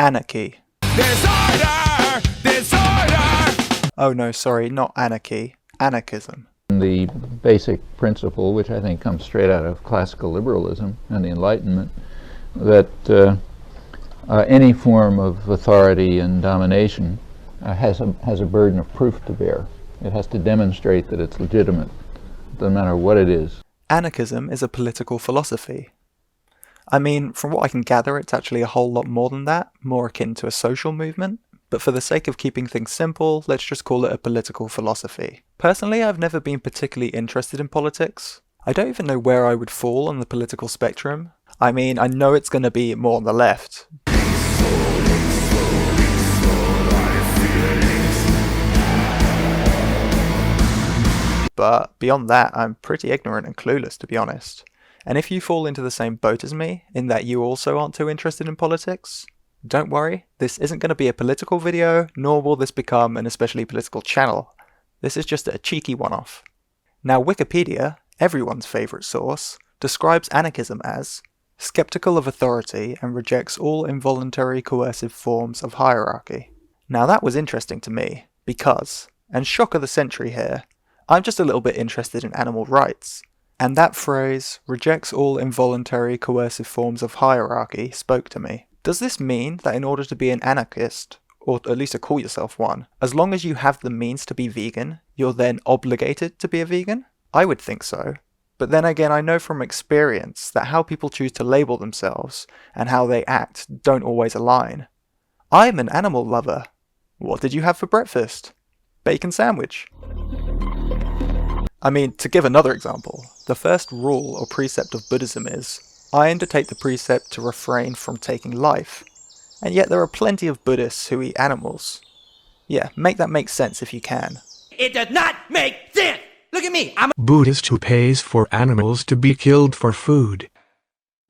Anarchy. Disorder! Disorder! Oh no, sorry, not anarchy. Anarchism. The basic principle, which I think comes straight out of classical liberalism and the Enlightenment, that any form of authority and domination has a burden of proof to bear. It has to demonstrate that it's legitimate, no matter what it is. Anarchism is a political philosophy. I mean, from what I can gather, it's actually a whole lot more than that, more akin to a social movement. But for the sake of keeping things simple, let's just call it a political philosophy. Personally, I've never been particularly interested in politics. I don't even know where I would fall on the political spectrum. I mean, I know it's going to be more on the left. But beyond that, I'm pretty ignorant and clueless, to be honest. And if you fall into the same boat as me, in that you also aren't too interested in politics, don't worry, this isn't going to be a political video, nor will this become an especially political channel. This is just a cheeky one-off. Now Wikipedia, everyone's favourite source, describes anarchism as skeptical of authority and rejects all involuntary coercive forms of hierarchy. Now that was interesting to me, because, and shock of the century here, I'm just a little bit interested in animal rights. And that phrase, rejects all involuntary coercive forms of hierarchy, spoke to me. Does this mean that in order to be an anarchist, or at least to call yourself one, as long as you have the means to be vegan, you're then obligated to be a vegan? I would think so. But then again, I know from experience that how people choose to label themselves and how they act don't always align. I'm an animal lover. What did you have for breakfast? Bacon sandwich. I mean, to give another example, the first rule or precept of Buddhism is, I undertake the precept to refrain from taking life. And yet there are plenty of Buddhists who eat animals. Yeah, make that make sense if you can. It does not make sense! Look at me, I'm a Buddhist who pays for animals to be killed for food.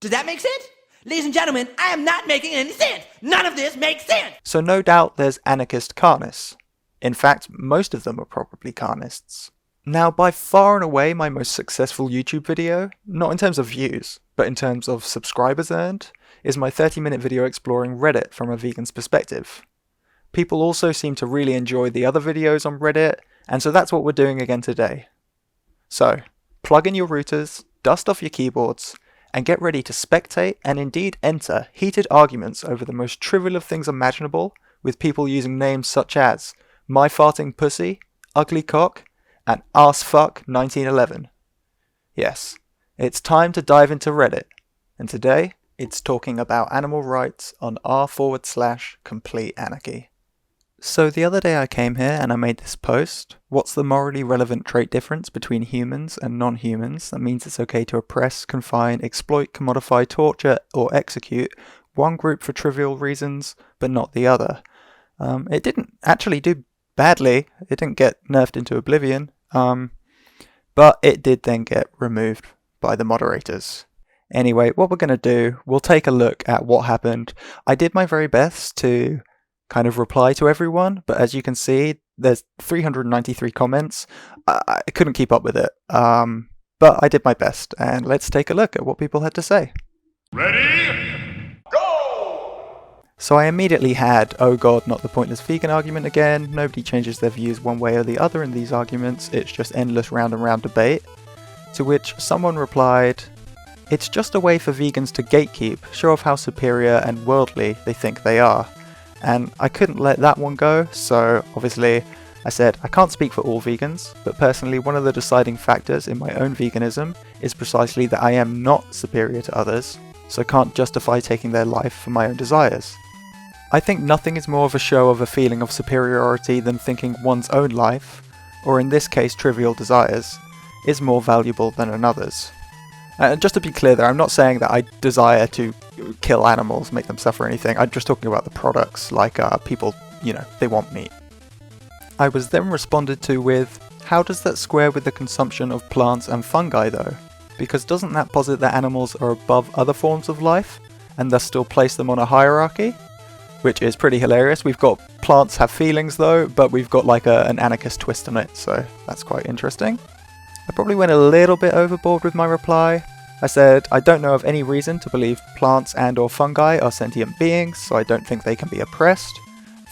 Does that make sense? Ladies and gentlemen, I am not making any sense! None of this makes sense! So no doubt there's anarchist carnists. In fact, most of them are probably carnists. Now, by far and away my most successful YouTube video, not in terms of views, but in terms of subscribers earned, is my 30-minute video exploring Reddit from a vegan's perspective. People also seem to really enjoy the other videos on Reddit, and so that's what we're doing again today. So, plug in your routers, dust off your keyboards, and get ready to spectate and indeed enter heated arguments over the most trivial of things imaginable, with people using names such as My Farting Pussy, Ugly Cock, and Arsefuck 1911. Yes, it's time to dive into Reddit, and today it's talking about animal rights on r/complete_anarchy. So the other day I came here and I made this post, what's the morally relevant trait difference between humans and non-humans that means it's okay to oppress, confine, exploit, commodify, torture, or execute one group for trivial reasons, but not the other. It didn't actually do badly, it didn't get nerfed into oblivion, but it did then get removed by the moderators. Anyway, what we're going to do, we'll take a look at what happened. I did my very best to kind of reply to everyone, but as you can see, there's 393 comments. I couldn't keep up with it, but I did my best, and let's take a look at what people had to say. Ready? Go! So I immediately had, oh god, not the pointless vegan argument again, nobody changes their views one way or the other in these arguments, it's just endless round and round debate. To which someone replied, it's just a way for vegans to gatekeep, show off how superior and worldly they think they are. And I couldn't let that one go, so obviously I said I can't speak for all vegans, but personally one of the deciding factors in my own veganism is precisely that I am not superior to others, so can't justify taking their life for my own desires. I think nothing is more of a show of a feeling of superiority than thinking one's own life, or in this case trivial desires, is more valuable than another's. Just to be clear there, I'm not saying that I desire to kill animals, make them suffer anything, I'm just talking about the products, like people, they want meat. I was then responded to with, how does that square with the consumption of plants and fungi though? Because doesn't that posit that animals are above other forms of life, and thus still place them on a hierarchy? Which is pretty hilarious. We've got plants have feelings though, but we've got like an anarchist twist on it, so that's quite interesting. I probably went a little bit overboard with my reply, I said, I don't know of any reason to believe plants and or fungi are sentient beings, so I don't think they can be oppressed.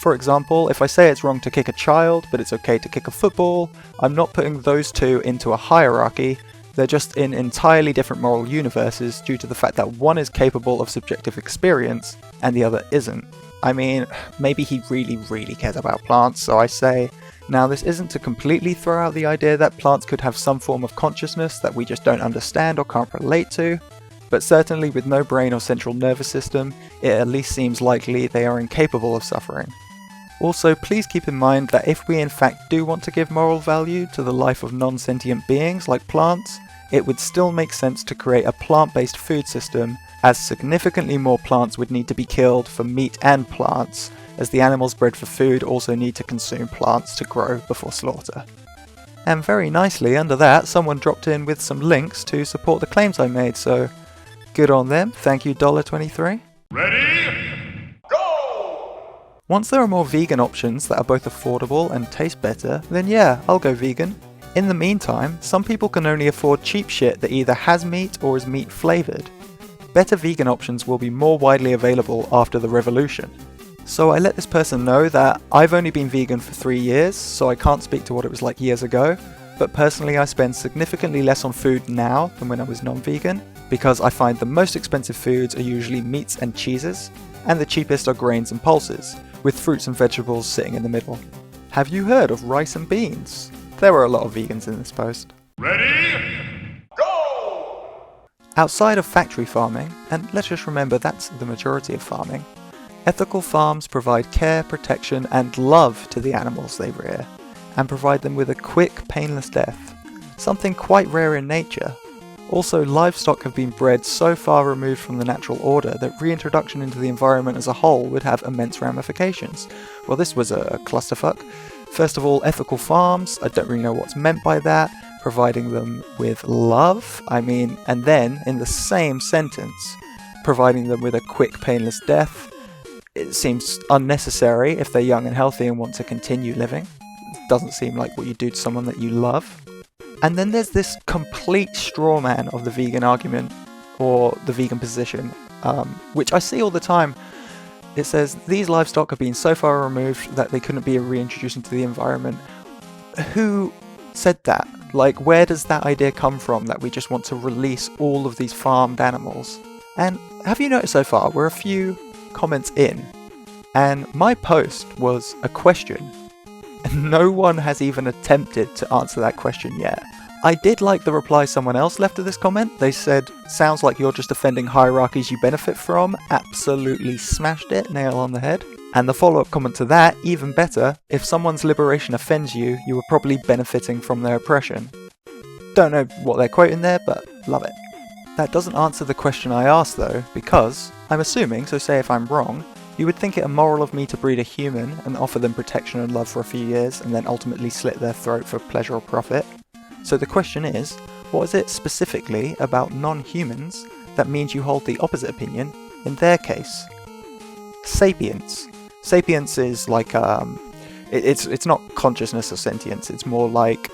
For example, if I say it's wrong to kick a child, but it's okay to kick a football, I'm not putting those two into a hierarchy, they're just in entirely different moral universes due to the fact that one is capable of subjective experience and the other isn't. I mean, maybe he really cares about plants, so I say, now this isn't to completely throw out the idea that plants could have some form of consciousness that we just don't understand or can't relate to, but certainly with no brain or central nervous system, it at least seems likely they are incapable of suffering. Also, please keep in mind that if we in fact do want to give moral value to the life of non-sentient beings like plants, it would still make sense to create a plant-based food system, as significantly more plants would need to be killed for meat and plants, as the animals bred for food also need to consume plants to grow before slaughter. And very nicely under that, someone dropped in with some links to support the claims I made, so good on them, thank you $23. Ready? Go! Once there are more vegan options that are both affordable and taste better, then yeah, I'll go vegan. In the meantime, some people can only afford cheap shit that either has meat or is meat flavoured. Better vegan options will be more widely available after the revolution. So I let this person know that I've only been vegan for 3 years, so I can't speak to what it was like years ago, but personally I spend significantly less on food now than when I was non-vegan, because I find the most expensive foods are usually meats and cheeses, and the cheapest are grains and pulses, with fruits and vegetables sitting in the middle. Have you heard of rice and beans? There were a lot of vegans in this post. Ready? Go! Outside of factory farming, and let's just remember that's the majority of farming, ethical farms provide care, protection, and love to the animals they rear, and provide them with a quick, painless death, something quite rare in nature. Also, livestock have been bred so far removed from the natural order that reintroduction into the environment as a whole would have immense ramifications. Well, this was a clusterfuck. First of all, ethical farms, I don't really know what's meant by that, providing them with love, and then, in the same sentence, providing them with a quick, painless death. It seems unnecessary if they're young and healthy and want to continue living. It doesn't seem like what you do to someone that you love. And then there's this complete straw man of the vegan argument, or the vegan position, which I see all the time. It says, these livestock have been so far removed that they couldn't be reintroduced into the environment. Who said that? Like, where does that idea come from, that we just want to release all of these farmed animals? And have you noticed so far, we're a few comments in, and my post was a question, and no one has even attempted to answer that question yet. I did like the reply someone else left to this comment. They said, sounds like you're just defending hierarchies you benefit from. Absolutely smashed it, nail on the head. And the follow-up comment to that, even better, if someone's liberation offends you, you were probably benefiting from their oppression. Don't know what they're quoting there, but love it. That doesn't answer the question I asked though, because, I'm assuming, so say if I'm wrong, you would think it immoral of me to breed a human and offer them protection and love for a few years and then ultimately slit their throat for pleasure or profit. So the question is, what is it specifically about non-humans that means you hold the opposite opinion in their case? Sapience. Sapience is like, it's not consciousness or sentience, it's more like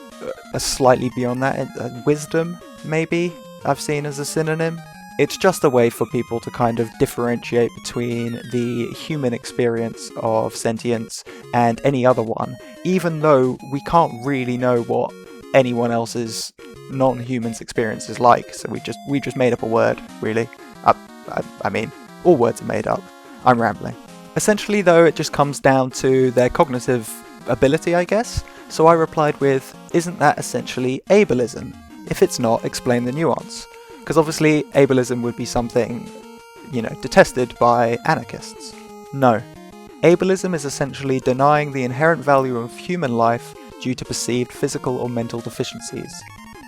a slightly beyond that, wisdom, maybe, I've seen as a synonym. It's just a way for people to kind of differentiate between the human experience of sentience and any other one, even though we can't really know what anyone else's non-human's experience is like, so we just made up a word, really. I mean, all words are made up. I'm rambling. Essentially though, it just comes down to their cognitive ability, I guess. So I replied with, isn't that essentially ableism? If it's not, explain the nuance. Because obviously ableism would be something, detested by anarchists. No. Ableism is essentially denying the inherent value of human life due to perceived physical or mental deficiencies.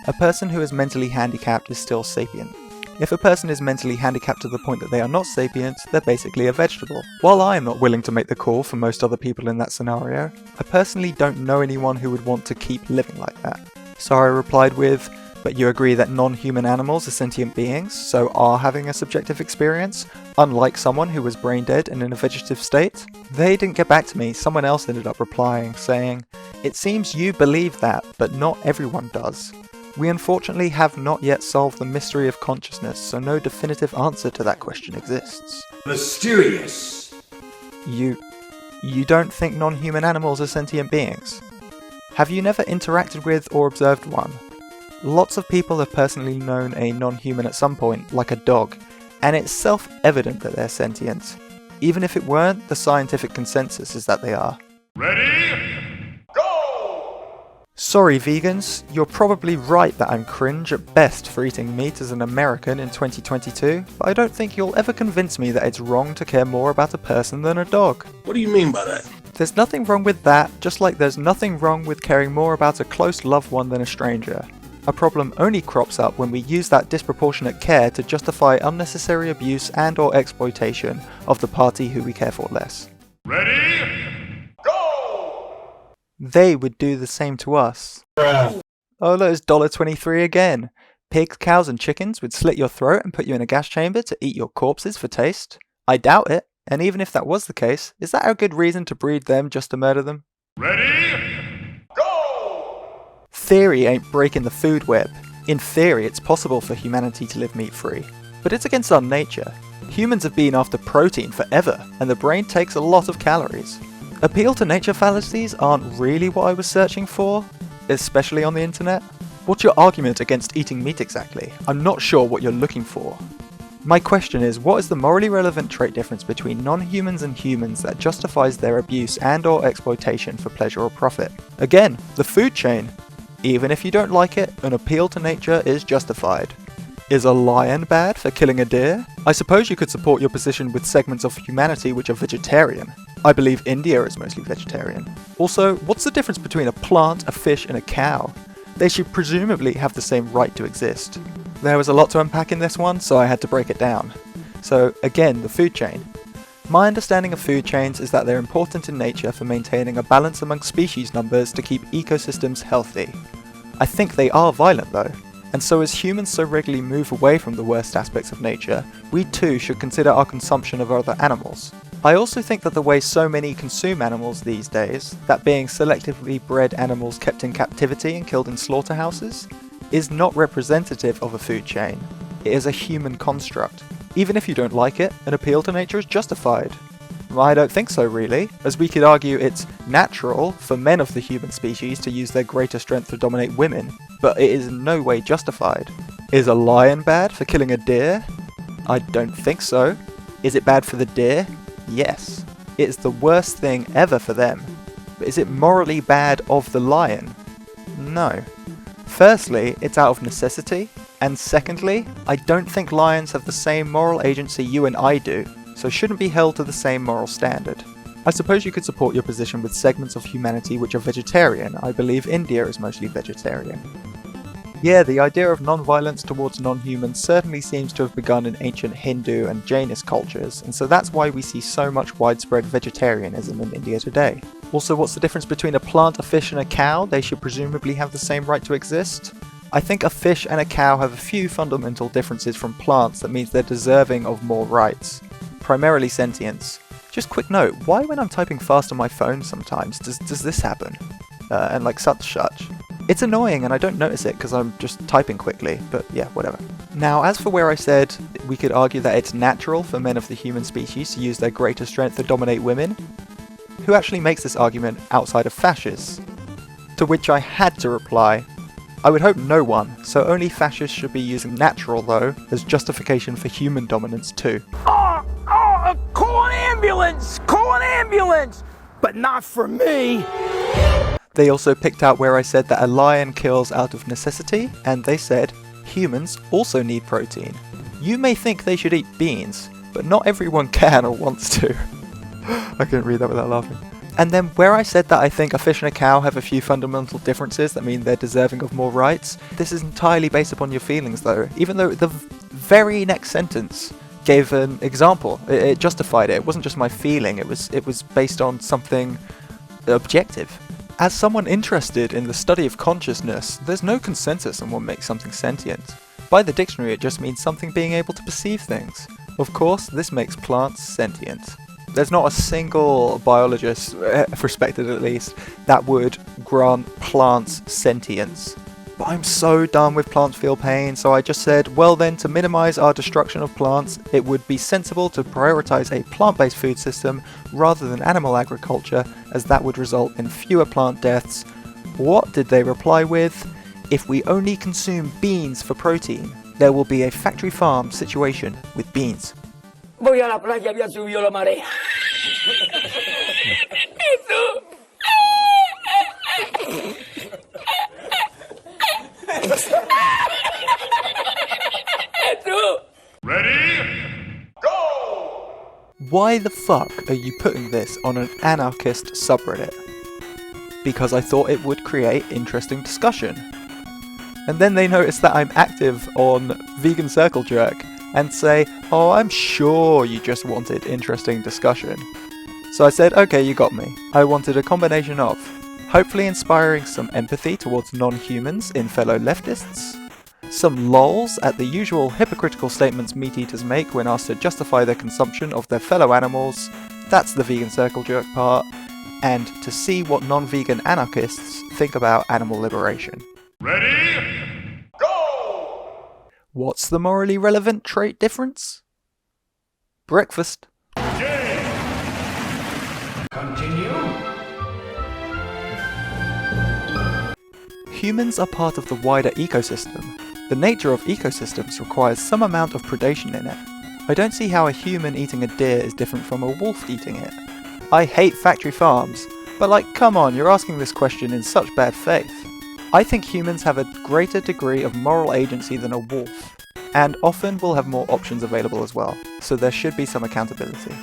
A person who is mentally handicapped is still sapient. If a person is mentally handicapped to the point that they are not sapient, they're basically a vegetable. While I am not willing to make the call for most other people in that scenario, I personally don't know anyone who would want to keep living like that. So I replied with, but you agree that non-human animals are sentient beings, so are having a subjective experience, unlike someone who was brain dead and in a vegetative state? They didn't get back to me, someone else ended up replying, saying, it seems you believe that, but not everyone does. We unfortunately have not yet solved the mystery of consciousness, so no definitive answer to that question exists. Mysterious. You don't think non-human animals are sentient beings? Have you never interacted with or observed one? Lots of people have personally known a non-human at some point, like a dog, and it's self-evident that they're sentient. Even if it weren't, the scientific consensus is that they are. Ready? Go! Sorry vegans, you're probably right that I'm cringe at best for eating meat as an American in 2022, but I don't think you'll ever convince me that it's wrong to care more about a person than a dog. What do you mean by that? There's nothing wrong with that, just like there's nothing wrong with caring more about a close loved one than a stranger. A problem only crops up when we use that disproportionate care to justify unnecessary abuse and or exploitation of the party who we care for less. Ready? Go! They would do the same to us. Oh look, it's $1.23 again. Pigs, cows and chickens would slit your throat and put you in a gas chamber to eat your corpses for taste? I doubt it, and even if that was the case, is that a good reason to breed them just to murder them? Ready? Go! Theory ain't breaking the food web. In theory, it's possible for humanity to live meat-free. But it's against our nature. Humans have been after protein forever, and the brain takes a lot of calories. Appeal to nature fallacies aren't really what I was searching for, especially on the internet. What's your argument against eating meat exactly? I'm not sure what you're looking for. My question is, what is the morally relevant trait difference between non-humans and humans that justifies their abuse and or exploitation for pleasure or profit? Again, the food chain. Even if you don't like it, an appeal to nature is justified. Is a lion bad for killing a deer? I suppose you could support your position with segments of humanity which are vegetarian. I believe India is mostly vegetarian. Also, what's the difference between a plant, a fish, and a cow? They should presumably have the same right to exist. There was a lot to unpack in this one, so I had to break it down. So, again, the food chain. My understanding of food chains is that they're important in nature for maintaining a balance among species numbers to keep ecosystems healthy. I think they are violent though, and so as humans so regularly move away from the worst aspects of nature, we too should consider our consumption of other animals. I also think that the way so many consume animals these days, that being selectively bred animals kept in captivity and killed in slaughterhouses, is not representative of a food chain. It is a human construct. Even if you don't like it, an appeal to nature is justified. I don't think so really, as we could argue it's natural for men of the human species to use their greater strength to dominate women, but it is in no way justified. Is a lion bad for killing a deer? I don't think so. Is it bad for the deer? Yes. It is the worst thing ever for them. But is it morally bad of the lion? No. Firstly, it's out of necessity, and secondly, I don't think lions have the same moral agency you and I do, so shouldn't be held to the same moral standard. I suppose you could support your position with segments of humanity which are vegetarian. I believe India is mostly vegetarian. Yeah, the idea of non-violence towards non-humans certainly seems to have begun in ancient Hindu and Jainist cultures, and so that's why we see so much widespread vegetarianism in India today. Also, what's the difference between a plant, a fish and a cow? They should presumably have the same right to exist. I think a fish and a cow have a few fundamental differences from plants that means they're deserving of more rights. Primarily sentience. Just quick note, why when I'm typing fast on my phone sometimes does this happen? And like such. It's annoying and I don't notice it because I'm just typing quickly, but yeah, whatever. Now, as for where I said we could argue that it's natural for men of the human species to use their greater strength to dominate women, who actually makes this argument outside of fascists? To which I had to reply, I would hope no one, so only fascists should be using natural though as justification for human dominance too. Call an ambulance! Call an ambulance! But not for me! They also picked out where I said that a lion kills out of necessity, and they said humans also need protein. You may think they should eat beans, but not everyone can or wants to. I couldn't read that without laughing. And then where I said that I think a fish and a cow have a few fundamental differences that mean they're deserving of more rights, this is entirely based upon your feelings though, even though the very next sentence gave an example. It justified it. It wasn't just my feeling, it was based on something objective. As someone interested in the study of consciousness, there's no consensus on what makes something sentient. By the dictionary it just means something being able to perceive things. Of course, this makes plants sentient. There's not a single biologist, respected at least, that would grant plants sentience. But I'm so done with plants feel pain, so I just said, well then, to minimize our destruction of plants, it would be sensible to prioritize a plant-based food system rather than animal agriculture, as that would result in fewer plant deaths. What did they reply with? If we only consume beans for protein, there will be a factory farm situation with beans. Voy a la playa, había subido la marea. Ready? Go! Why the fuck are you putting this on an anarchist subreddit? Because I thought it would create interesting discussion. And then they notice that I'm active on Vegan Circle Jerk and say, oh, I'm sure you just wanted interesting discussion. So I said, okay, you got me. I wanted a combination of hopefully inspiring some empathy towards non-humans in fellow leftists, some lols at the usual hypocritical statements meat eaters make when asked to justify their consumption of their fellow animals, that's the Vegan Circle Jerk part, and to see what non-vegan anarchists think about animal liberation. Ready? Go! What's the morally relevant trait difference? Breakfast. Game! Humans are part of the wider ecosystem. The nature of ecosystems requires some amount of predation in it. I don't see how a human eating a deer is different from a wolf eating it. I hate factory farms, but like, come on, you're asking this question in such bad faith. I think humans have a greater degree of moral agency than a wolf, and often will have more options available as well, so there should be some accountability.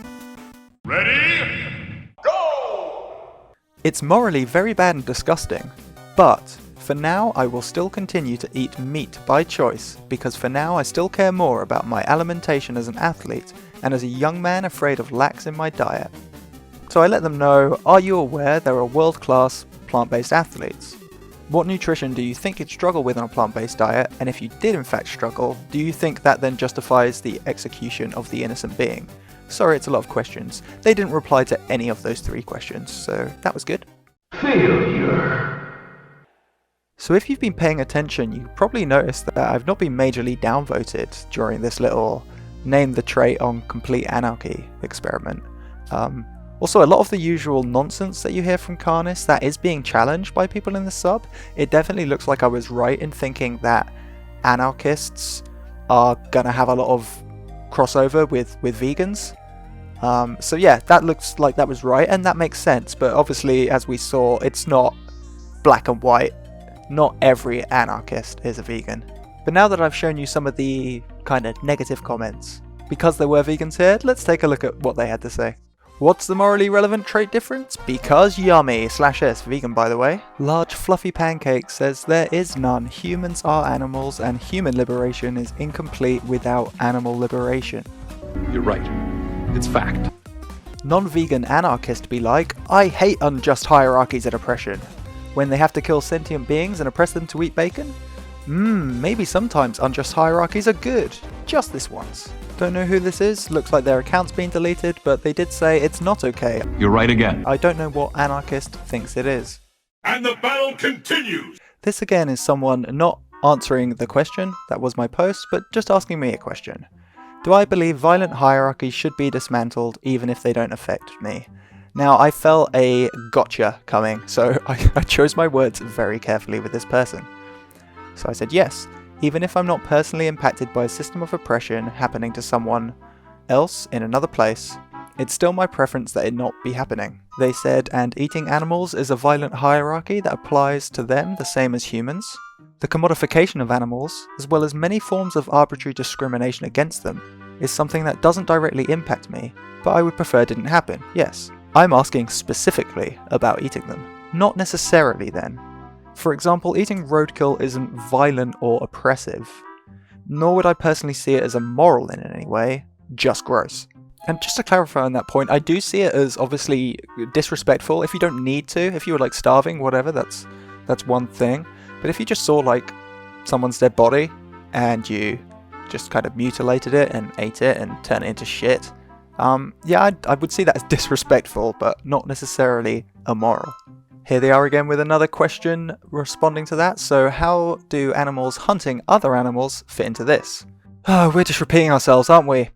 Ready? Go! It's morally very bad and disgusting, but for now I will still continue to eat meat by choice, because for now I still care more about my alimentation as an athlete and as a young man afraid of lacks in my diet. So I let them know, are you aware there are world-class plant-based athletes? What nutrition do you think you'd struggle with on a plant-based diet, and if you did in fact struggle, do you think that then justifies the execution of the innocent being? Sorry, it's a lot of questions. They didn't reply to any of those 3 questions, so that was good. Failure. So if you've been paying attention, you probably noticed that I've not been majorly downvoted during this little name the trait on complete anarchy experiment. Also, a lot of the usual nonsense that you hear from Carnis that is being challenged by people in the sub, it definitely looks like I was right in thinking that anarchists are gonna have a lot of crossover with vegans. So yeah, that looks like that was right, and that makes sense, but obviously, as we saw, it's not black and white. Not every anarchist is a vegan. But now that I've shown you some of the kind of negative comments, because there were vegans here, let's take a look at what they had to say. What's the morally relevant trait difference? Because yummy, /s, vegan by the way. Large fluffy pancake says there is none. Humans are animals and human liberation is incomplete without animal liberation. You're right. It's fact. Non-vegan anarchist be like, I hate unjust hierarchies and oppression. When they have to kill sentient beings and oppress them to eat bacon? Maybe sometimes unjust hierarchies are good. Just this once. Don't know who this is, looks like their account's been deleted, but they did say it's not okay. You're right again. I don't know what anarchist thinks it is. And the battle continues! This again is someone not answering the question, that was my post, but just asking me a question. Do I believe violent hierarchies should be dismantled even if they don't affect me? Now, I felt a gotcha coming, so I chose my words very carefully with this person. So I said yes, even if I'm not personally impacted by a system of oppression happening to someone else in another place, it's still my preference that it not be happening. They said, and eating animals is a violent hierarchy that applies to them the same as humans. The commodification of animals, as well as many forms of arbitrary discrimination against them, is something that doesn't directly impact me, but I would prefer didn't happen, yes. I'm asking specifically about eating them, not necessarily then. For example, eating roadkill isn't violent or oppressive, nor would I personally see it as immoral in any way, just gross. And just to clarify on that point, I do see it as obviously disrespectful if you don't need to, if you were like starving, whatever, that's one thing. But if you just saw like someone's dead body and you just kind of mutilated it and ate it and turned it into shit, yeah, I would see that as disrespectful, but not necessarily immoral. Here they are again with another question responding to that. So how do animals hunting other animals fit into this? Oh, we're just repeating ourselves, aren't we?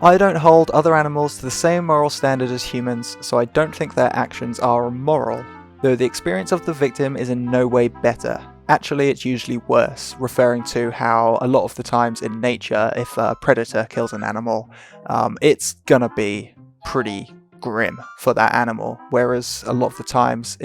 I don't hold other animals to the same moral standard as humans, so I don't think their actions are immoral, though the experience of the victim is in no way better. Actually, it's usually worse, referring to how a lot of the times in nature, if a predator kills an animal, it's gonna be pretty grim for that animal, whereas a lot of the times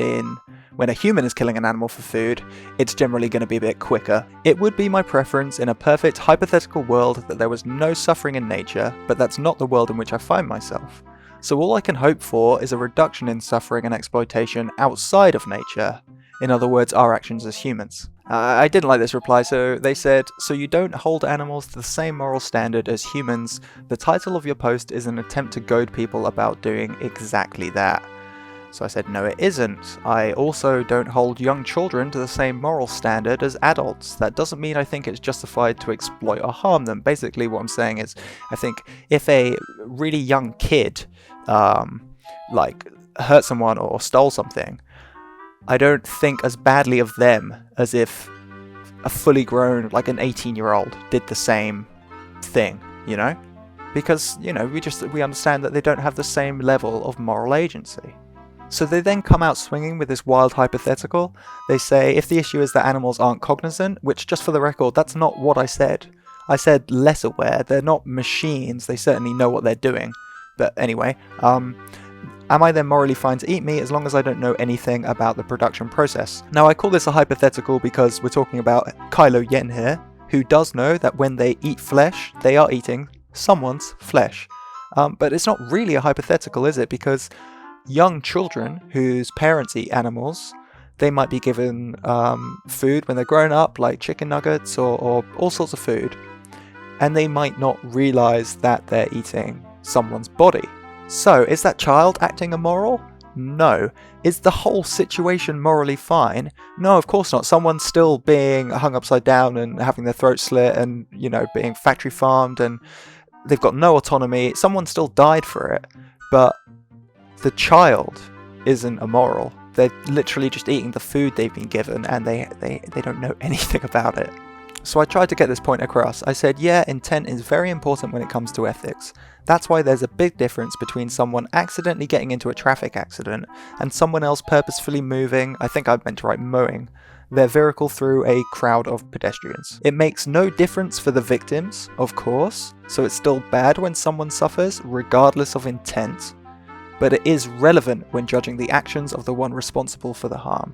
when a human is killing an animal for food, it's generally going to be a bit quicker. It would be my preference in a perfect hypothetical world that there was no suffering in nature, but that's not the world in which I find myself. So all I can hope for is a reduction in suffering and exploitation outside of nature. In other words, our actions as humans. I didn't like this reply, so they said, so you don't hold animals to the same moral standard as humans. The title of your post is an attempt to goad people about doing exactly that. So I said, no it isn't. I also don't hold young children to the same moral standard as adults. That doesn't mean I think it's justified to exploit or harm them. Basically what I'm saying is, I think if a really young kid hurt someone or stole something, I don't think as badly of them as if a fully grown, like an 18-year-old, did the same thing, you know? Because, you know, we understand that they don't have the same level of moral agency. So they then come out swinging with this wild hypothetical. They say, if the issue is that animals aren't cognizant, which, just for the record, that's not what I said. I said less aware. They're not machines. They certainly know what they're doing. But anyway, am I then morally fine to eat meat as long as I don't know anything about the production process? Now I call this a hypothetical because we're talking about Kylo Yen here, who does know that when they eat flesh, they are eating someone's flesh. But it's not really a hypothetical, is it? Because young children whose parents eat animals, they might be given food when they're grown up, like chicken nuggets or all sorts of food, and they might not realize that they're eating someone's body. So, is that child acting immoral? No. Is the whole situation morally fine? No, of course not. Someone's still being hung upside down and having their throat slit and, you know, being factory farmed and they've got no autonomy. Someone still died for it. But the child isn't immoral. They're literally just eating the food they've been given and they don't know anything about it. So I tried to get this point across. I said, yeah, intent is very important when it comes to ethics. That's why there's a big difference between someone accidentally getting into a traffic accident and someone else purposefully moving, I think I meant to write mowing, their vehicle through a crowd of pedestrians. It makes no difference for the victims, of course, so it's still bad when someone suffers, regardless of intent, but it is relevant when judging the actions of the one responsible for the harm.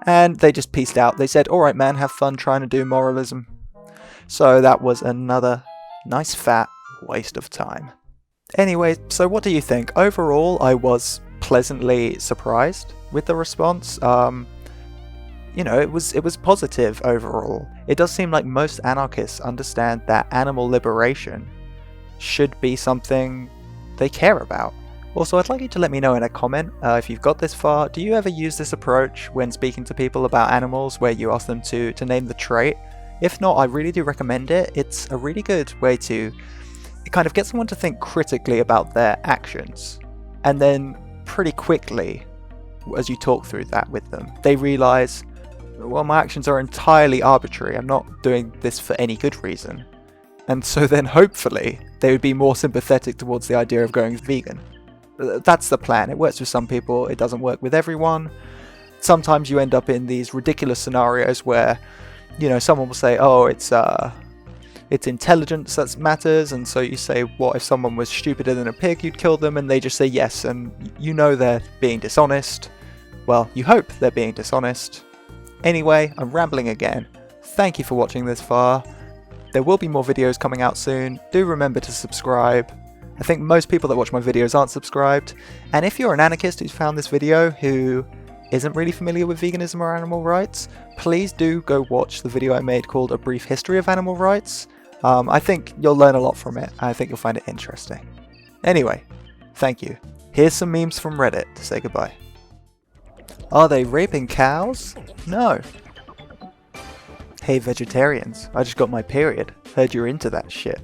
And they just peaced out. They said, alright man, have fun trying to do moralism. So that was another nice fat waste of time. Anyway, so what do you think? Overall, I was pleasantly surprised with the response. You know, it was positive overall. It does seem like most anarchists understand that animal liberation should be something they care about. Also, I'd like you to let me know in a comment, if you've got this far, do you ever use this approach when speaking to people about animals where you ask them to name the trait? If not, I really do recommend it. It's a really good way to kind of get someone to think critically about their actions. And then pretty quickly, as you talk through that with them, they realize, well, my actions are entirely arbitrary. I'm not doing this for any good reason. And so then hopefully they would be more sympathetic towards the idea of going vegan. That's the plan. It works with some people, it doesn't work with everyone. Sometimes you end up in these ridiculous scenarios where, you know, someone will say, oh, it's intelligence that matters, and so you say, what if someone was stupider than a pig, you'd kill them, and they just say yes, and you know they're being dishonest. Well, you hope they're being dishonest. Anyway, I'm rambling again. Thank you for watching this far. There will be more videos coming out soon. Do remember to subscribe. I think most people that watch my videos aren't subscribed, and if you're an anarchist who's found this video who isn't really familiar with veganism or animal rights, please do go watch the video I made called A Brief History of Animal Rights. I think you'll learn a lot from it. I think you'll find it interesting. Anyway, thank you. Here's some memes from Reddit to say goodbye. Are they raping cows? No. Hey vegetarians, I just got my period. Heard you're into that shit.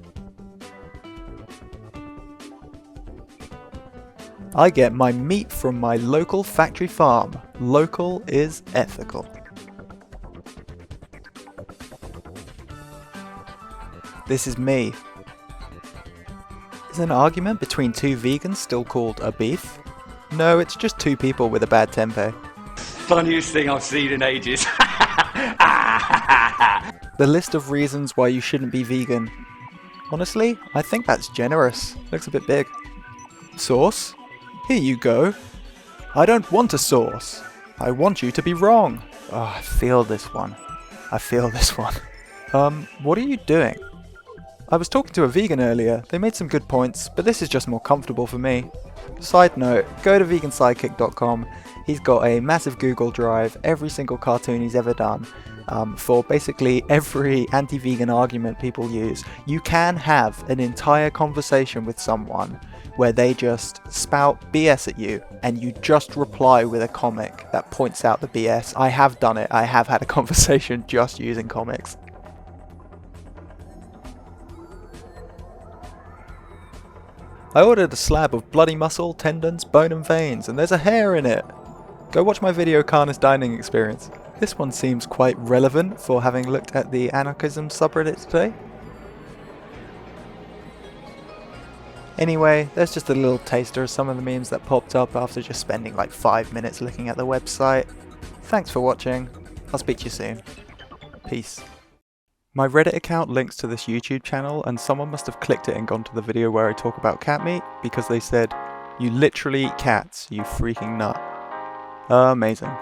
I get my meat from my local factory farm. Local is ethical. This is me. Is an argument between two vegans still called a beef? No, it's just two people with a bad tempeh. Funniest thing I've seen in ages. The list of reasons why you shouldn't be vegan. Honestly, I think that's generous. Looks a bit big. Sauce? Here you go. I don't want a sauce. I want you to be wrong. Oh, I feel this one. I feel this one. What are you doing? I was talking to a vegan earlier. They made some good points, but this is just more comfortable for me. Side note, go to vegansidekick.com. He's got a massive Google Drive, every single cartoon he's ever done, for basically every anti-vegan argument people use. You can have an entire conversation with someone where they just spout BS at you, and you just reply with a comic that points out the BS. I have done it. I have had a conversation just using comics. I ordered a slab of bloody muscle, tendons, bone and veins, and there's a hair in it. Go watch my video Karna's Dining Experience. This one seems quite relevant for having looked at the Anarchism subreddit today. Anyway, there's just a little taster of some of the memes that popped up after just spending like 5 minutes looking at the website. Thanks for watching. I'll speak to you soon. Peace. My Reddit account links to this YouTube channel, and someone must have clicked it and gone to the video where I talk about cat meat because they said, "You literally eat cats, you freaking nut." Amazing.